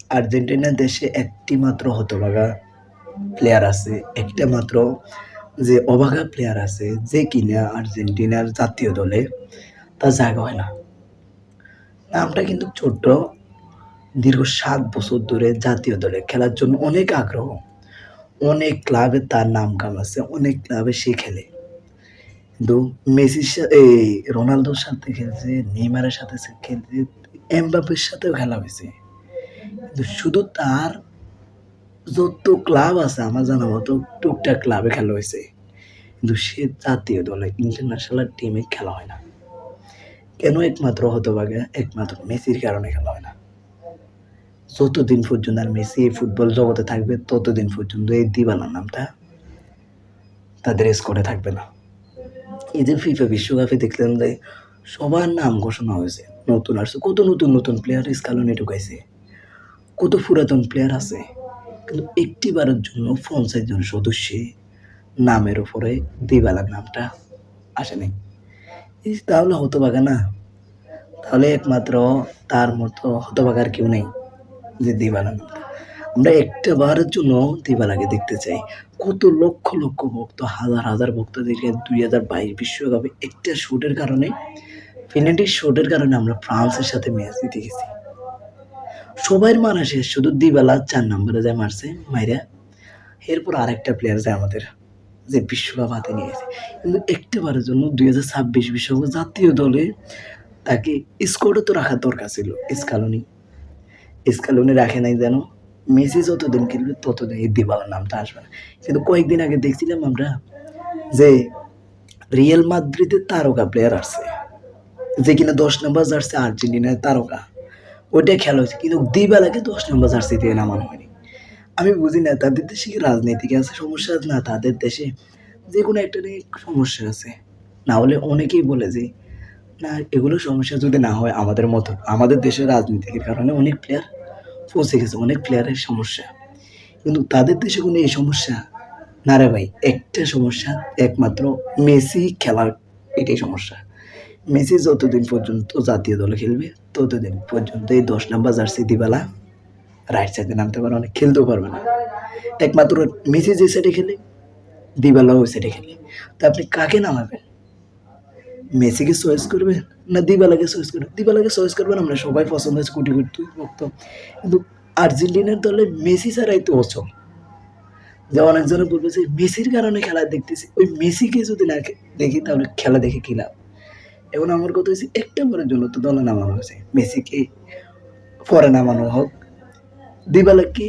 Argentina দেশে একটি মাত্র হতভাগা প্লেয়ার আছে, একটা মাত্র যে অভাগা প্লেয়ার আছে যে কিনা আর্জেন্টিনার জাতীয় দলে তার জায়গা হয় না। নামটা কিন্তু ছোট্ট, দীর্ঘ ৭ বছর ধরে জাতীয় দলে খেলার জন্য অনেক আগ্রহ, অনেক ক্লাবে তার নাম কামাচ্ছে, অনেক ক্লাবে সে খেলে। কিন্তু মেসির সাথে, রোনালদোর সাথে খেলছে, নেইমারের সাথে খেলছে, এমবাপ্পের সাথেও খেলা হয়েছে। কিন্তু শুধু তার যত ক্লাব আছে আমার জানা মতো টুকটাক ক্লাবে খেলা হয়েছে, কিন্তু সে জাতীয় দলে ইন্টারন্যাশনাল টিমে খেলা হয় না। কেন? একমাত্র হতভাগা, একমাত্র মেসির কারণে খেলা হয় না। যতদিন পর্যন্ত আর মেসি ফুটবল জগতে থাকবে ততদিন পর্যন্ত এই দিবালার নামটা তাদের স্কোরে থাকবে না। এই যে ফিফা বিশ্বকাপে দেখলেন যে সবার নাম ঘোষণা হয়েছে, নতুন আসছে, কত নতুন নতুন প্লেয়ার স্কালনে ঢুকাইছে, কত পুরাতন প্লেয়ার আছে, কিন্তু একটিবারের জন্য ৫০ জন সদস্য নামের উপরে দিবালার নামটা আসে নাই। তাহলে হতভাগা না? তাহলে একমাত্র তার মতো হতভাগার কেউ নেই যে দিবালা নামটা। আমরা একটা বারের জন্য দিবালাকে দেখতে চাই। কত লক্ষ লক্ষ ভক্ত, হাজার হাজার ভক্ত দেখে ২০২২ বিশ্বকাপে একটা শটের কারণে, পেনাল্টির শটের কারণে আমরা ফ্রান্সের সাথে ম্যাচ জিতে গেছি। সবার মারা শেষ, শুধু দিবালা ৪ নম্বরে যায় মারছে মাইরা, এরপর আরেকটা প্লেয়ার যায় আমাদের যে বিশ্বকাপ হাতে নিয়েছে। কিন্তু একটাবারের জন্য ২০২৬ বিশ্বকাপে জাতীয় দলে তাকে স্কোয়াডে তো রাখার দরকার ছিল স্কালোনি রাখে নাই যেন। মেসি যতদিন খেলবে ততদিন এই দিবালার নামটা আসবে না। কিন্তু কয়েকদিন আগে দেখছিলাম আমরা যে রিয়াল মাদ্রিদের তারকা প্লেয়ার আসছে, যে কিনা ১০ নম্বর জার্সি আর্জেন্টিনার তারকা, ওইটা খেলা হয়েছে, কিন্তু দিবালাকে ১০ নম্বর জার্সি দিয়ে নামানো হয়নি। আমি বুঝি না তাদের দেশে কি রাজনৈতিক আছে সমস্যা, না তাদের দেশে যে কোনো একটা নিয়ে সমস্যা আছে। না হলে অনেকেই বলে যে না, এগুলো সমস্যা যদি না হয় আমাদের মতো, আমাদের দেশের রাজনীতির কারণে অনেক প্লেয়ার পৌঁছে গেছে, অনেক প্লেয়ারের সমস্যা, কিন্তু তাদের দেশে কোনো এই সমস্যা না রে ভাই। একটা সমস্যা, একমাত্র মেসি খেলার, এটাই সমস্যা। মেসি যতদিন পর্যন্ত জাতীয় দলে খেলবে ততদিন পর্যন্ত এই ১০ নম্বর জার্সি দিবালা রাইট সাইডে নামতে পারে, অনেক খেলতেও পারবে না। একমাত্র মেসি যে সাইডে খেলে দিবালাও ওই সাইডে খেলে, তো আপনি কাকে নামাবেন? মেসিকে চয়েস করবেন না দিবালাকে চয়েস করবেন? দিবালাকে চয়েস করবেন, আমরা সবাই পছন্দ আছে, কোটি কোটি ভক্ত, কিন্তু আর্জেন্টিনার দলে মেসি ছাড়াই তো অচল। যে অনেকজনে বলবে যে মেসির কারণে খেলা দেখতেছি, ওই মেসিকে যদি না দেখি তাহলে খেলা দেখে কি লাভ? এখন আমার কথা হচ্ছে একটা বারের জন্য তো দলে নামানো হয়েছে, মেসিকে পরে নামানো হোক, দিবালাকে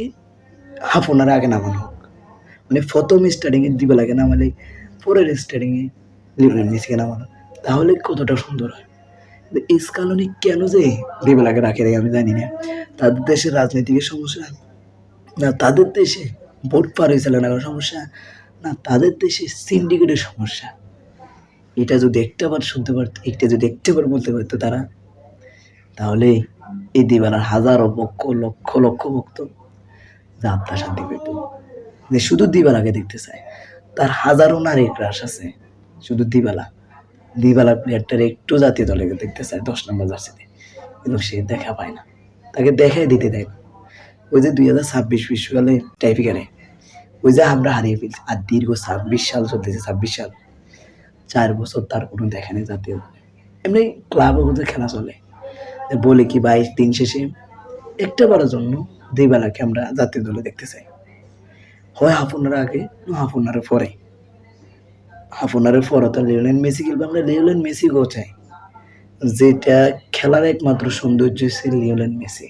হাফ ওনার আগে নামানো হোক। মানে প্রথম স্টার্টিংয়ে দিবালাকে নামালে পরের স্টার্টিংয়ে লিওনেল মেসিকে নামানো, তাহলে কতটা সুন্দর হয়। এই কারণে কেন যে দিবালাকে রাখে রেখে আমি জানি না। তাদের দেশের রাজনীতিকের সমস্যা, না তাদের দেশে ভোট পার হয়েছিল না সমস্যা, না তাদের দেশে সিন্ডিকেটের সমস্যা। এটা যদি একটাবার শুনতে পারতো, এটা যদি একটাবার বলতে পারতো তারা, তাহলে এই দিবালার হাজারো লক্ষ লক্ষ ভক্ত যা আত্মা শান্তি পেত। যে শুধু দিবালাকে দেখতে চায়, তার হাজারো নারীর ক্রাশ আছে, শুধু দিবালা প্লেয়ারটার একটু জাতীয় দলে দেখতে চায় ১০ নম্বর জার্সিতে, কিন্তু সে দেখা পায় না, তাকে দেখাই দিতে দেয় না। ওই যে ২০২৬ বিশ্বকালে টাইপিকারে ওই যে আমরা হারিয়ে ফেলছি, আর দীর্ঘ ২৬ সাল চলতেছে, ২৬ সাল, ৪ বছর তার কোনো দেখা নেই জাতীয় দলে। এমনি ক্লাবে ওদের খেলা চলে, বলে কি ২২ দিন শেষে একটা বারের জন্য দিবালাকে আমরা জাতীয় দলে দেখতে চাই, হয় হাফ ওনার আগে, হাফ ওনারের পরে। হাফ ওনারের পরে তো লিওনেল মেসি খেলবে, আমরা লিওনেল মেসিকেও চাই, যেটা খেলার একমাত্র সৌন্দর্য হচ্ছে লিওনেল মেসি।